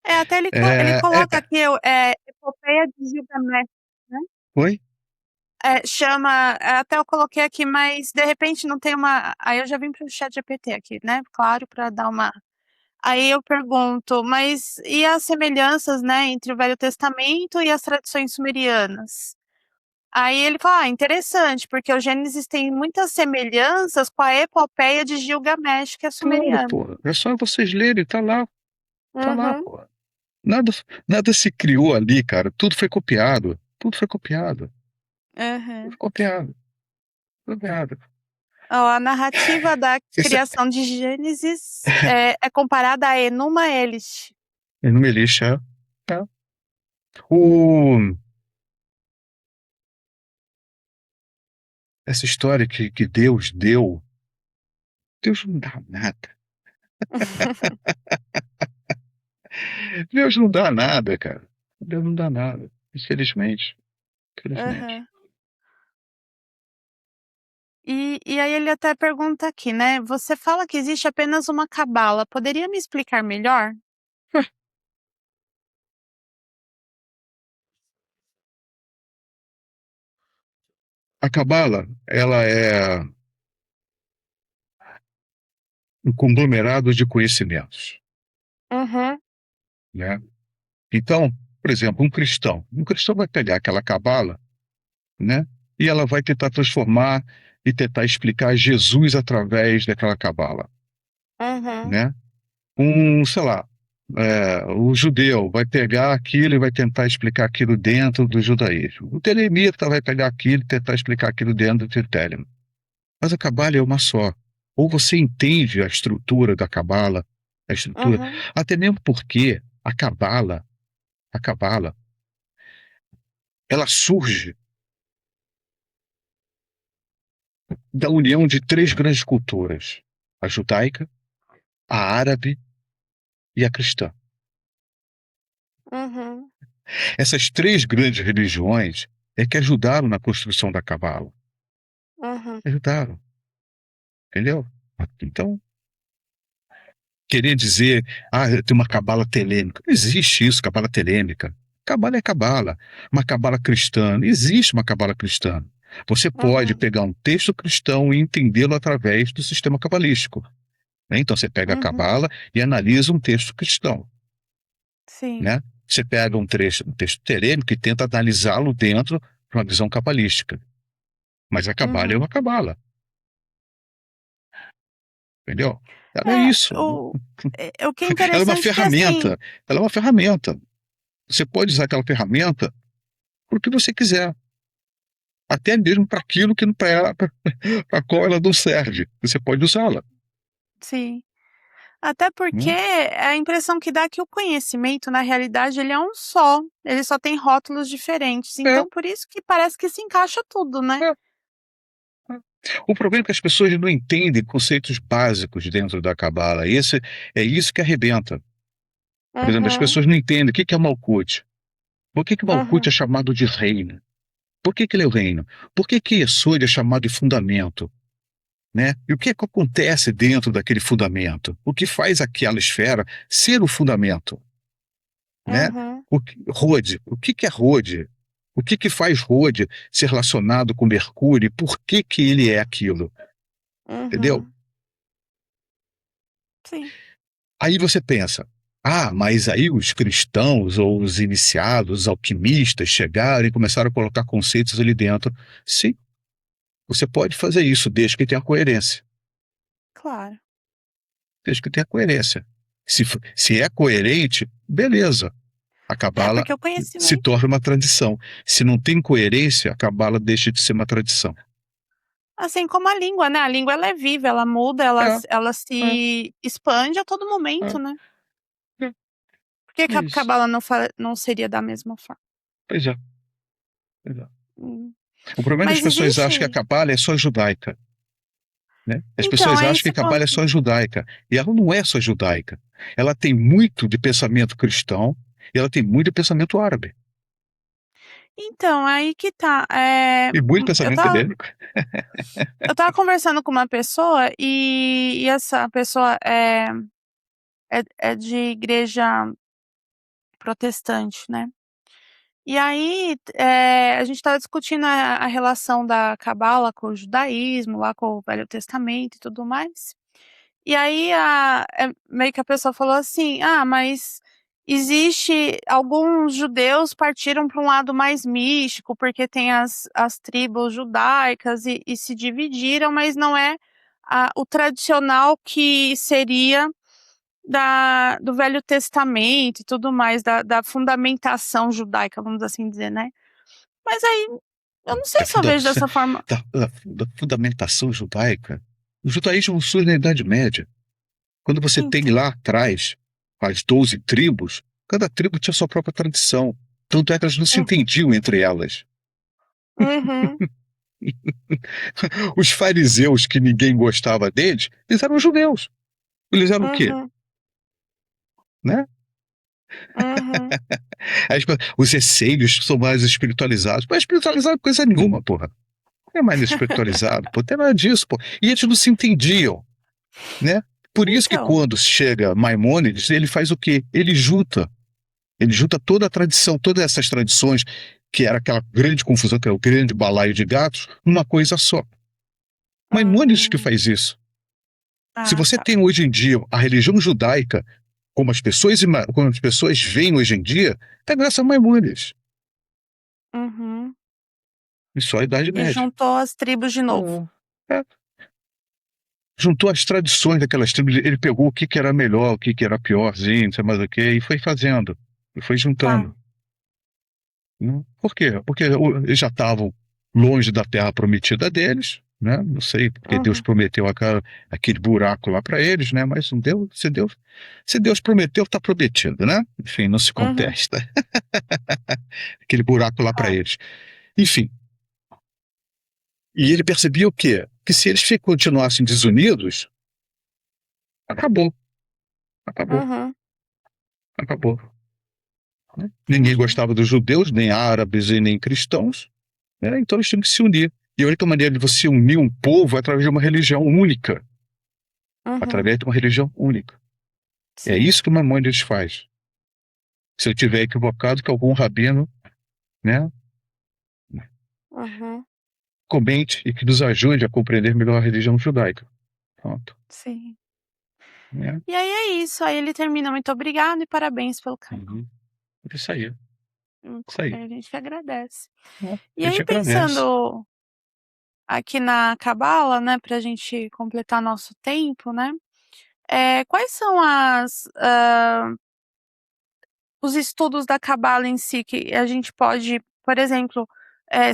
Até ele É, é, coloca aqui, Epopeia de Gilgamesh, né? oi? Até eu coloquei aqui, mas de repente não tem uma. Aí eu já vim pro chat GPT aqui, né? Claro, para dar uma. Aí eu pergunto, mas e as semelhanças, né, entre o Velho Testamento e as tradições sumerianas? Aí ele fala, interessante, porque o Gênesis tem muitas semelhanças com a epopeia de Gilgamesh, que é Claro, sumeriana. pô. É só vocês lerem, tá lá, Uhum, pô. Nada, nada se criou ali, cara. Tudo foi copiado. Tudo foi copiado. Tudo uhum. foi copiado. Copiado. Ó, a narrativa da Esse criação de Gênesis é comparada a Enuma Elish. é no Melixo, é. O Essa história que Deus deu, Deus não dá nada. Deus não dá nada, cara. Deus não dá nada. Infelizmente. Infelizmente. Aham. E aí ele até pergunta aqui, né, você fala que existe apenas uma cabala, poderia me explicar melhor? A cabala, ela é um conglomerado de conhecimentos, Uhum, né? Então, por exemplo, um cristão vai pegar aquela cabala, né? E ela vai tentar transformar e tentar explicar Jesus através daquela cabala, uhum, né? Sei lá, o judeu vai pegar aquilo e vai tentar explicar aquilo dentro do judaísmo. O telemita vai pegar aquilo e tentar explicar aquilo dentro do telema. Mas a cabala é uma só. Ou você entende a estrutura da cabala, a estrutura, uhum, até mesmo porque a cabala, ela surge da união de três grandes culturas: a judaica, a árabe e a cristã. uhum, Essas três grandes religiões é que ajudaram na construção da cabala. uhum, Ajudaram, entendeu? Então, querer dizer, tem uma cabala telêmica. Não existe isso, cabala telêmica. Cabala é cabala. Uma cabala cristã. Não existe uma cabala cristã. Você pode uhum, pegar um texto cristão e entendê-lo através do sistema cabalístico, né? Então você pega a uhum, cabala e analisa um texto cristão, sim, né? Você pega um texto telêmico e tenta analisá-lo dentro de uma visão cabalística. Mas a cabala é uhum. uma cabala, entendeu? Ela é É, isso. o que é Ela é uma interessante é que assim, ferramenta. Ela é uma ferramenta. Você pode usar aquela ferramenta para o que você quiser, até mesmo para aquilo que para qual ela não serve. Você pode usá-la, sim. Até porque né? a impressão que dá é que o conhecimento, na realidade, ele é um só, ele só tem rótulos diferentes, É, então por isso que parece que se encaixa tudo, né. é, é. O problema é que as pessoas não entendem conceitos básicos dentro da Cabala. É isso que arrebenta. Por exemplo, as Uhum, pessoas não entendem o que é Malkuth. Por que Malkuth é uhum, chamado de reino? Por que ele é o reino? Por que Yesod é chamado de fundamento? Né? E o que acontece dentro daquele fundamento? O que faz aquela esfera ser o fundamento? Né? uhum, Rode, o que é Rode? O que faz Rode ser relacionado com Mercúrio? Por que ele é aquilo? Entendeu? uhum. Sim. Aí você pensa, mas aí os cristãos ou os iniciados, os alquimistas chegaram e começaram a colocar conceitos ali dentro. Sim, você pode fazer isso desde que tenha coerência. Claro. Desde que tenha coerência. Se é coerente, beleza. A É, cabala porque o se conhecimento torna uma tradição. Se não tem coerência, a cabala deixa de ser uma tradição. assim como a língua, né, a língua ela é viva, ela muda, É, ela é, se expande a todo momento, é, né. é, Por que é que a isso. cabala não seria da mesma forma? Pois é, pois é. Hum. O problema é que as Mas pessoas acham que a existe cabala é só judaica, né? As então, pessoas é acham que esse a cabala é ponto. só judaica. E ela não é só judaica. Ela tem muito de pensamento cristão e ela tem muito de pensamento árabe. Então, aí que tá, E muito eu pensamento estava telêmico. conversando com uma pessoa e essa pessoa é de igreja protestante, né. E aí, a gente estava discutindo a relação da cabala com o judaísmo, lá com o Velho Testamento e tudo mais. E aí meio que a pessoa falou assim: "Ah, mas existe alguns judeus partiram para um lado mais místico, porque tem as tribos judaicas e se dividiram, mas não é o tradicional que seria do Velho Testamento e tudo mais, da fundamentação judaica", vamos assim dizer, né. Mas aí, eu não sei Da, se eu funda, vejo dessa forma. da fundamentação judaica. O judaísmo surge na Idade Média. Quando você tem Então lá atrás as 12 tribos, cada tribo tinha sua própria tradição. Tanto é que elas não se Hum. entendiam entre elas. Uhum. Os fariseus, que ninguém gostava deles, eles eram judeus. Eles eram o quê? Uhum. Né? Uhum. Aí, tipo, os essênios são mais espiritualizados. Mas espiritualizado é coisa nenhuma, porra. Não é mais espiritualizado, pô. Não tem nada disso, pô. E eles não se entendiam, né? Por isso que Então. quando chega Maimônides, ele faz o quê? Ele junta toda a tradição, todas essas tradições, que era aquela grande confusão, que era o grande balaio de gatos, numa coisa só. Maimônides que Hum. faz isso. Se Ah, você tá. tem hoje em dia a religião judaica, como as pessoas veem hoje em dia, é graças a Maimônides. Uhum. Isso é a Idade E Média. juntou as tribos de novo. É. Juntou as tradições daquelas tribos, ele pegou o que, que era melhor, o que, que era piorzinho, não sei mais o que, e foi fazendo, e foi Tá. juntando. Né? Por quê? Porque eles já estavam longe da terra prometida deles, né? Não sei porque Deus Uhum. prometeu aquele buraco lá para eles, né? Mas não deu, se Deus prometeu, está prometido, né? Enfim, não se Uhum. contesta. Aquele buraco lá para Tá. eles. Enfim, e ele percebia o quê? Que se eles continuassem desunidos, acabou, acabou, Uhum. acabou. Né? Ninguém Entendi. gostava dos judeus, nem árabes e nem cristãos, né? Então eles tinham que se unir. E a única maneira de você unir um povo é através de uma religião única. Uhum. Através de uma religião única. É Sim. isso que o Maimônides faz. Se eu tiver equivocado, que algum rabino, né, Uhum. comente e que nos ajude a compreender melhor a religião judaica. Pronto. Sim. Né? E aí é isso. Aí ele termina: "Muito obrigado e parabéns pelo canal". Uhum. Isso aí. Isso aí. Aí a gente que agradece. Né? E A gente aí agradece. pensando aqui na cabala, né, pra gente completar nosso tempo, né, quais são os estudos da cabala em si que a gente pode, por exemplo,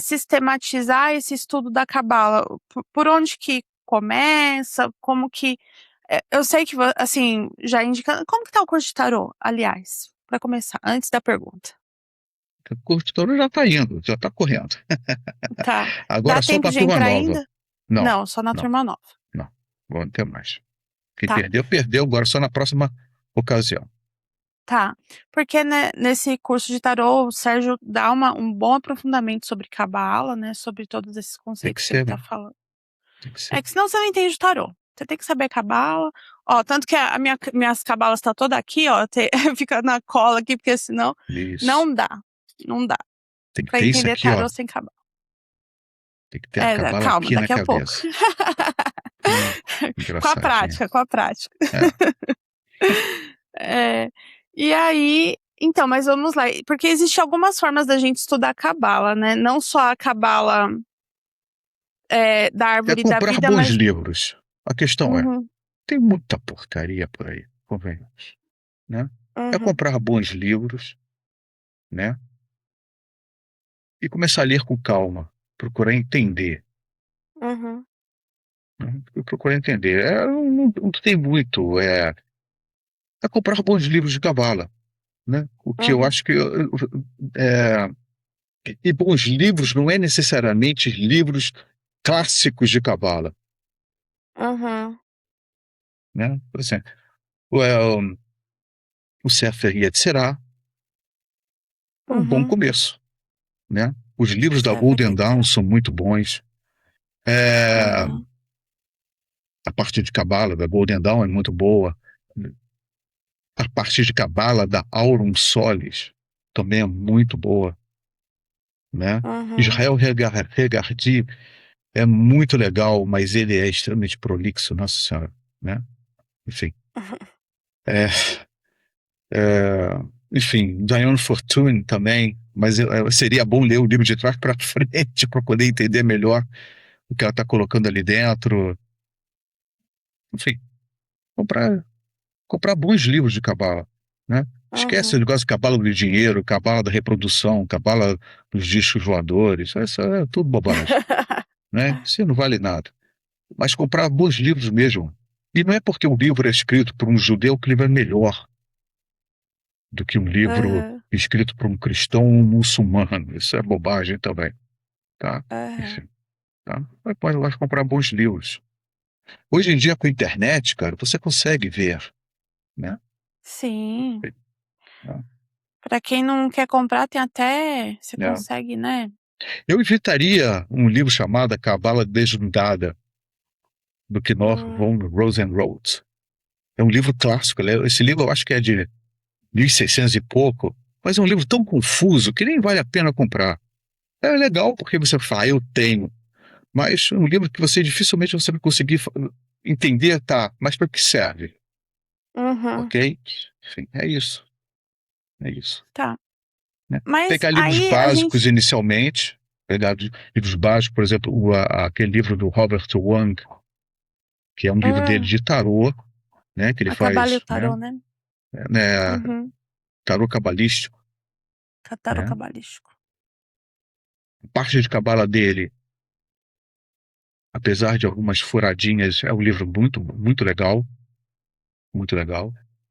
sistematizar esse estudo da cabala? Por onde que começa? Como que eu sei que assim, já indica como que tá o curso de tarô, aliás, pra começar, antes da pergunta? O curtidor já está indo, já está correndo. Tá. Agora Dá só tempo para a de turma entrar nova. ainda? Não, Não, só na não, turma nova. não. Vamos ter mais. Quem Tá. perdeu, perdeu. Agora só na próxima ocasião. Tá, porque, né, nesse curso de tarô, o Sérgio dá um bom aprofundamento sobre cabala, né, sobre todos esses Tem que conceitos que ele ser, tá né? falando. Tem que ser. É que senão você não entende o tarô. Você tem que saber cabala. Ó, tanto que a minhas cabalas tá toda aqui, ó, fica na cola aqui, porque senão Isso. não dá, não dá Tem que pra ter isso entender aqui, ó. tarô sem cabala. Tem que ter a cabala Calma, aqui na daqui a pouco. cabeça. Com a Engraçadinho. prática, com a prática. É. É, e aí então, mas vamos lá, porque existe algumas formas da gente estudar a cabala, né, não só a cabala, da É árvore da comprar vida, bons mas livros. A questão é, uhum, tem muita porcaria por aí, convenhamos, né? É uhum, comprar bons livros, né? E começar a ler com calma, procurar entender, uhum, né? Procurar entender. Não tem muito, é comprar bons livros de cabala, né? O que eu uhum, acho que é, e bons livros não é necessariamente livros clássicos de cabala, uhum, né? Por exemplo, o Sefer Yetzirah é um bom uhum. começo, né? Os livros da Sefer Golden Dawn Yetzirah. são muito bons. É, Uhum, a parte de cabala da Golden Dawn é muito boa. A parte de cabala da Aurum Solis também é muito boa, né? uhum. Israel Regardi é muito legal, mas ele é extremamente prolixo, nossa senhora, né? Enfim. É, enfim, Diane Fortune também, mas seria bom ler o livro de trás para frente para poder entender melhor o que ela está colocando ali dentro. Enfim, comprar, comprar bons livros de cabala, né? Esquece o Uhum. negócio de cabala do dinheiro, cabala da reprodução, cabala dos discos voadores, isso é tudo bobagem, né? Isso não vale nada. Mas comprar bons livros mesmo. E não é porque o livro é escrito por um judeu que o livro é melhor. do que um livro Aham. escrito por um cristão ou um muçulmano. Isso é bobagem também, tá? Aham. Enfim, tá? Mas pode lá comprar bons livros. Hoje em dia, com a internet, cara, você consegue ver, né? Sim. Né? Pra quem não quer comprar, tem até você Né? consegue, né. Eu evitaria um livro chamado A Cabala Desnudada, do Knorr Hum. von Rosenroth. É um livro clássico. Esse livro eu acho que é de 1600 e pouco, mas é um livro tão confuso que nem vale a pena comprar. É legal porque você fala, eu tenho, mas é um livro que dificilmente você vai conseguir entender, tá, mas para que serve? Uhum. Ok? Enfim, é isso. É isso. Tá. Né? Mas Pegar livros aí a básicos gente inicialmente, pegar livros básicos, por exemplo, aquele livro do Robert Wang, que é um livro dele hum, de tarô, né, que ele a Cabala e o faz, Tarô, né. né, Uhum. tarô cabalístico, Tarô né? cabalístico. Parte de cabala dele, apesar de algumas furadinhas, é um livro muito legal,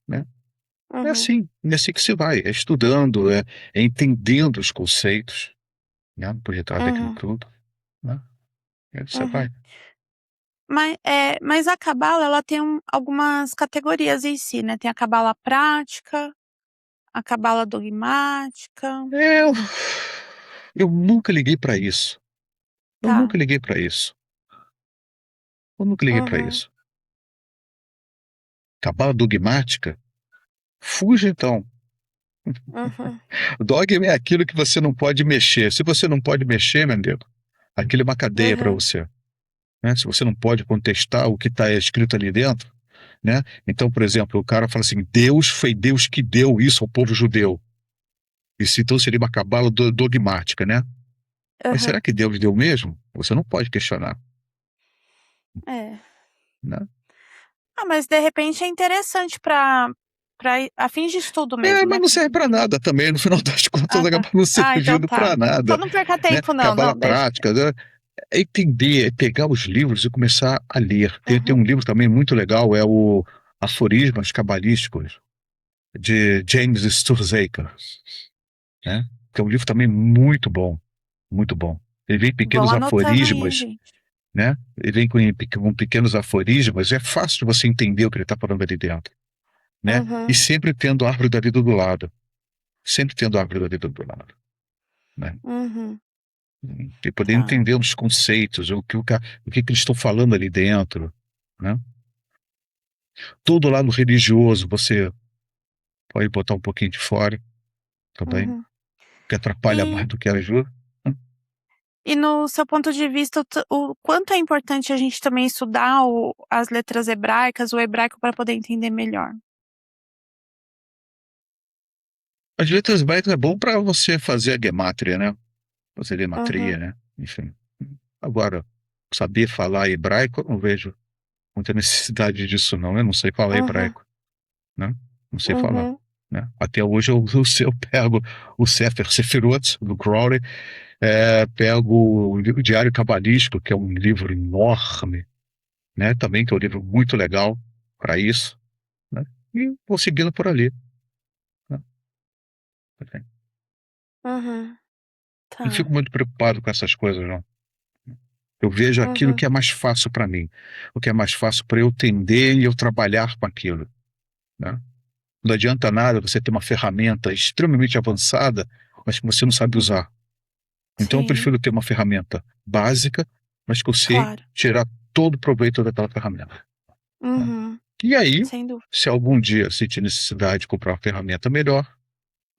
né? Uhum. É assim que se vai, é estudando, é entendendo os conceitos, né, por detrás daquilo Uhum. tudo, né? E aí você Uhum. vai. Mas a cabala ela tem algumas categorias em si, né, tem a cabala prática, a cabala dogmática. Eu, eu nunca liguei para isso. Eu Tá. nunca liguei para isso. Eu nunca liguei para Uhum. isso. Cabala dogmática? Fuja então. Uhum. Dogma é aquilo que você não pode mexer. Se você não pode mexer, meu amigo, aquilo é uma cadeia para Uhum. você. Né? Se você não pode contestar o que está escrito ali dentro, né? Então, por exemplo, o cara fala assim: Deus foi Deus que deu isso ao povo judeu. Isso então seria uma cabala dogmática, né? Mas Aham. será que Deus deu mesmo? Você não pode questionar, É. né? Ah, mas de repente é interessante pra a fins de estudo É, mesmo, mas né, não pra serve para gente. nada também. No final das contas, Ah, acaba tá. não Ah, então servindo tá. para Então nada, não perca né? tempo não, Cabala não, deixa. prática, né? É entender, é pegar os livros e começar a ler. Tem um Uhum. livro também muito legal, é o Aforismos Cabalísticos, de James Sturzaker, né? Que é um livro também muito bom, muito bom. Ele vem em Vou pequenos anotando aí, hein, aforismos, gente. né? Ele vem com pequenos aforismos, é fácil de você entender o que ele está falando ali dentro, né? E Uhum. sempre tendo a árvore da vida do lado, sempre tendo a árvore da vida do lado, né? Uhum. E poder Tá. entender os conceitos, o que eles estão falando ali dentro, né? Todo lado religioso você pode botar um pouquinho de fora também, Uhum. que atrapalha E mais do que ajuda. e no seu ponto de vista, o quanto é importante a gente também estudar as letras hebraicas, o hebraico para poder entender melhor? As letras braicas é bom para você fazer a gemátria, né? Fazer gematria, Uhum. né? Enfim. Agora, saber falar hebraico, eu não vejo muita necessidade disso, não. Eu não sei falar Uhum. hebraico, né? Não sei falar, Uhum. né? Até hoje eu pego o Sefer Sefirot, do Crowley, pego o livro Diário Cabalístico, que é um livro enorme, né? Também que é um livro muito legal para isso, né? E vou seguindo por ali, né? Uhum. Não fico Tá. muito preocupado com essas coisas, não. Eu vejo aquilo Uhum. que é mais fácil para mim, o que é mais fácil para eu entender e eu trabalhar com aquilo, né? Não adianta nada você ter uma ferramenta extremamente avançada, mas que você não sabe Uhum. usar. Então eu Sim, prefiro ter uma ferramenta básica, mas que eu sei claro. tirar todo o proveito daquela ferramenta, né? Uhum. E aí, Sem dúvida. se algum dia sentir necessidade de comprar uma ferramenta melhor,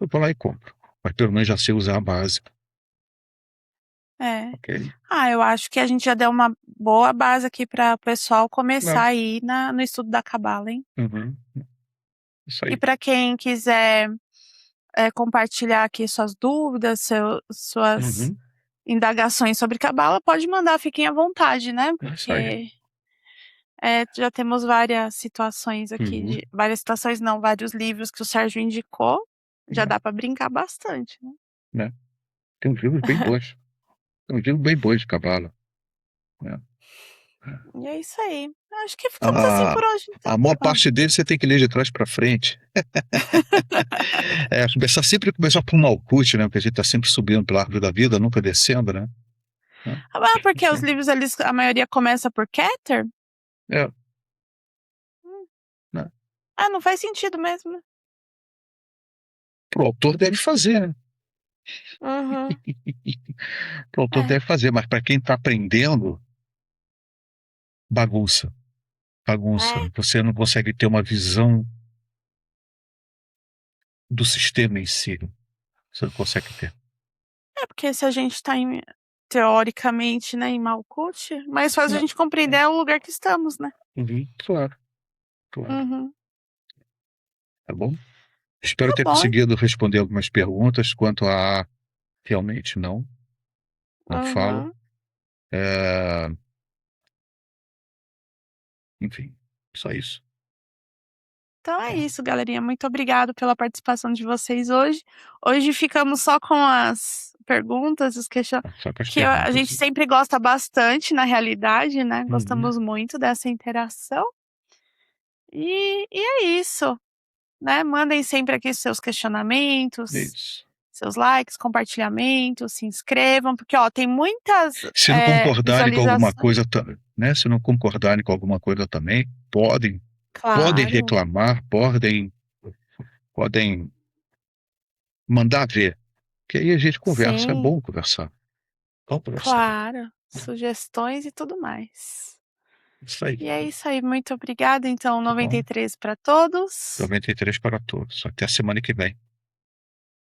eu vou lá e compro. Mas pelo menos já sei usar a básica, É. ok? Ah, eu acho que a gente já deu uma boa base aqui para o pessoal começar Não. aí no estudo da cabala, hein. Uhum. Isso E aí. para quem quiser, compartilhar aqui suas dúvidas, suas Uhum. indagações sobre cabala, pode mandar, fiquem à vontade, né, É isso aí. porque, já temos várias situações aqui Uhum. de várias situações não, vários livros que o Sérgio indicou, já Né? dá para brincar bastante, né. Né? Tem uns livros bem bons. Tem uns livros bem bons de cavalo, né? E é isso aí. Acho que ficamos assim A por hoje então. a maior Hã. parte deles você tem que ler de trás para frente. É, começar por Malkuth, né, porque a gente tá sempre subindo pela árvore da vida, nunca descendo, né. Ah, porque os Enfim. livros eles a maioria começa por Keter? É, Hum. né. Ah, não faz sentido mesmo, né. Para o autor deve fazer, né. Uhum. Para o autor É, deve fazer, mas para quem tá aprendendo, bagunça, bagunça. é. Você não consegue ter uma visão do sistema em si, você não consegue ter. É, porque se a gente tá em teoricamente, né, em Malkuth, mais fácil a É, gente compreender o lugar que estamos, né. uhum, claro, claro. Uhum. Tá bom? Espero Tá ter bom. conseguido responder algumas perguntas quanto a realmente não falo. Uhum. Eh, enfim, só isso. Então é Tá, isso, galerinha. Muito obrigado pela participação de vocês hoje. Hoje ficamos só com as perguntas, os question só com as que a perguntas. gente sempre gosta bastante, na realidade, né, Uhum, gostamos muito dessa interação. E é isso, né, mandem sempre aqui seus questionamentos, isso. seus likes, compartilhamentos, se inscrevam, porque, ó, tem muitas, Se não concordarem com alguma visualizações. coisa, né? Se não concordarem com alguma coisa também, podem Claro, reclamar, podem mandar ver, que aí a gente conversa. É sim, bom conversar. Vamos conversar. claro, sugestões e tudo mais. Isso aí, E é isso aí, muito obrigada, então, tá bom? 93 para todos. 93 para todos. Até a semana que vem,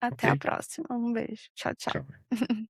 Até a ok? próxima. Um beijo. Tchau, tchau. Tchau.